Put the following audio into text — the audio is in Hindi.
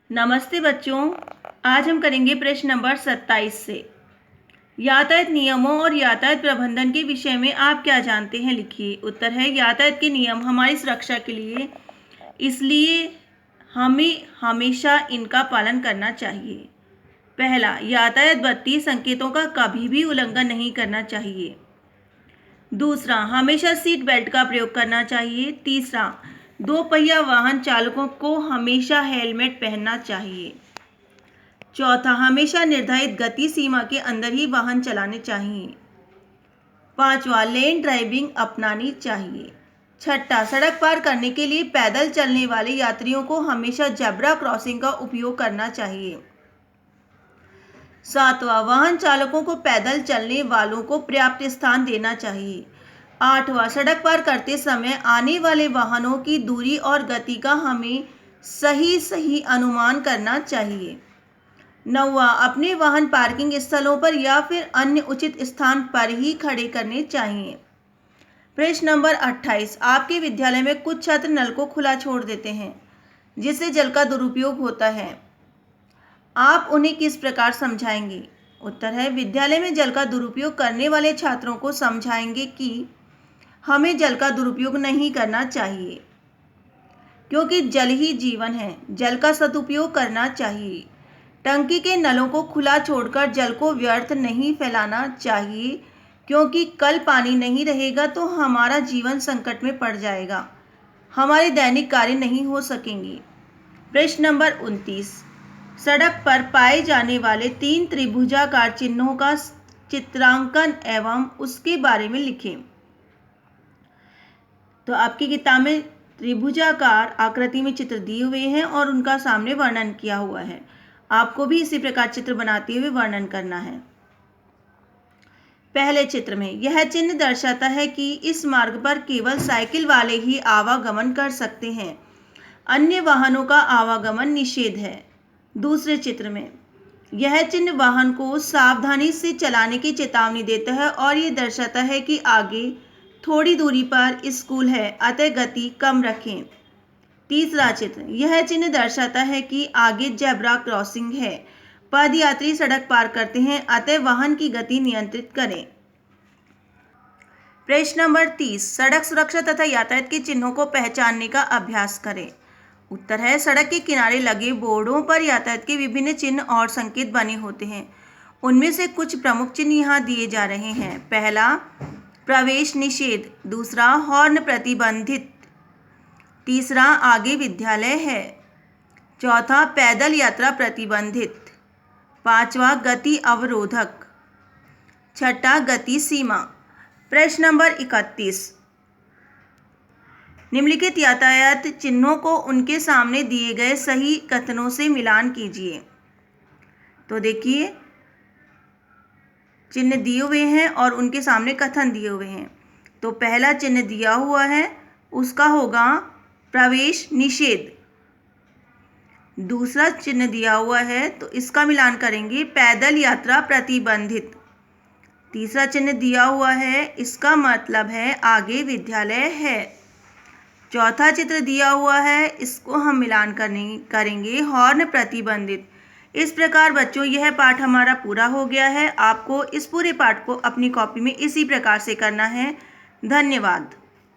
नमस्ते बच्चों, आज हम करेंगे प्रश्न नंबर 27 से। यातायात नियमों और यातायात प्रबंधन के विषय में आप क्या जानते हैं, लिखिए। उत्तर है यातायात के नियम हमारी सुरक्षा के लिए, इसलिए हमें हमेशा इनका पालन करना चाहिए। पहला, यातायात बत्ती संकेतों का कभी भी उल्लंघन नहीं करना चाहिए। दूसरा, हमेशा सीट बेल्ट का प्रयोग करना चाहिए। तीसरा, दो पहिया वाहन चालकों को हमेशा हेलमेट पहनना चाहिए। चौथा, हमेशा निर्धारित गति सीमा के अंदर ही वाहन चलाने चाहिए। पांचवा, लेन ड्राइविंग अपनानी चाहिए। छठा, सड़क पार करने के लिए पैदल चलने वाले यात्रियों को हमेशा जेब्रा क्रॉसिंग का उपयोग करना चाहिए। सातवां, वाहन चालकों को पैदल चलने वालों को पर्याप्त स्थान देना चाहिए। आठवां, सड़क पार करते समय आने वाले वाहनों की दूरी और गति का हमें सही अनुमान करना चाहिए। नौवां, अपने वाहन पार्किंग स्थलों पर या फिर अन्य उचित स्थान पर ही खड़े करने चाहिए। प्रश्न नंबर 28, आपके विद्यालय में कुछ छात्र नल को खुला छोड़ देते हैं जिससे जल का दुरुपयोग होता है। आप उन्हें किस प्रकार समझाएंगे? उत्तर है विद्यालय में जल का दुरुपयोग करने वाले छात्रों को समझाएंगे कि हमें जल का दुरुपयोग नहीं करना चाहिए, क्योंकि जल ही जीवन है। जल का सदुपयोग करना चाहिए। टंकी के नलों को खुला छोड़कर जल को व्यर्थ नहीं फैलाना चाहिए, क्योंकि कल पानी नहीं रहेगा तो हमारा जीवन संकट में पड़ जाएगा, हमारे दैनिक कार्य नहीं हो सकेंगे। प्रश्न नंबर 29, सड़क पर पाए जाने वाले 3 त्रिभुजाकार चिन्हों का चित्रांकन एवं उसके बारे में लिखें। तो आपकी किताब में त्रिभुजाकार आकृति में चित्र दिए हुए हैं और उनका सामने वर्णन किया हुआ है। आपको भी इसी प्रकार चित्र बनाते हुए वर्णन करना है। पहले चित्र में यह चिन्ह दर्शाता है कि इस मार्ग पर केवल साइकिल वाले ही आवागमन कर सकते हैं, अन्य वाहनों का आवागमन निषेध है। दूसरे चित्र में यह चिन्ह वाहन को सावधानी से चलाने की चेतावनी देता है और ये दर्शाता है कि आगे थोड़ी दूरी पर स्कूल है, अतः गति कम रखें। तीसरा चित्र, यह चिन्ह दर्शाता है कि आगे जेब्रा क्रॉसिंग है, पदयात्री सड़क पार करते हैं, अतः वाहन की गति नियंत्रित करें। प्रश्न नंबर 30, सड़क सुरक्षा तथा यातायात के चिन्हों को पहचानने का अभ्यास करें। उत्तर है सड़क के किनारे लगे बोर्डों पर यातायात के विभिन्न चिन्ह और संकेत बने होते हैं। उनमें से कुछ प्रमुख चिन्ह यहाँ दिए जा रहे हैं। पहला, प्रवेश निषेध। दूसरा, हॉर्न प्रतिबंधित। तीसरा, आगे विद्यालय है। चौथा, पैदल यात्रा प्रतिबंधित। पांचवा, गति अवरोधक। छठा, गति सीमा। प्रश्न नंबर 31, निम्नलिखित यातायात चिन्हों को उनके सामने दिए गए सही कथनों से मिलान कीजिए। तो देखिए, चिन्ह दिए हुए हैं और उनके सामने कथन दिए हुए हैं। तो पहला चिन्ह दिया हुआ है, उसका होगा प्रवेश निषेध। दूसरा चिन्ह दिया हुआ है तो इसका मिलान करेंगे पैदल यात्रा प्रतिबंधित। तीसरा चिन्ह दिया हुआ है, इसका मतलब है आगे विद्यालय है। चौथा चित्र दिया हुआ है, इसको हम मिलान करेंगे हॉर्न प्रतिबंधित। इस प्रकार बच्चों यह पाठ हमारा पूरा हो गया है। आपको इस पूरे पाठ को अपनी कॉपी में इसी प्रकार से करना है। धन्यवाद।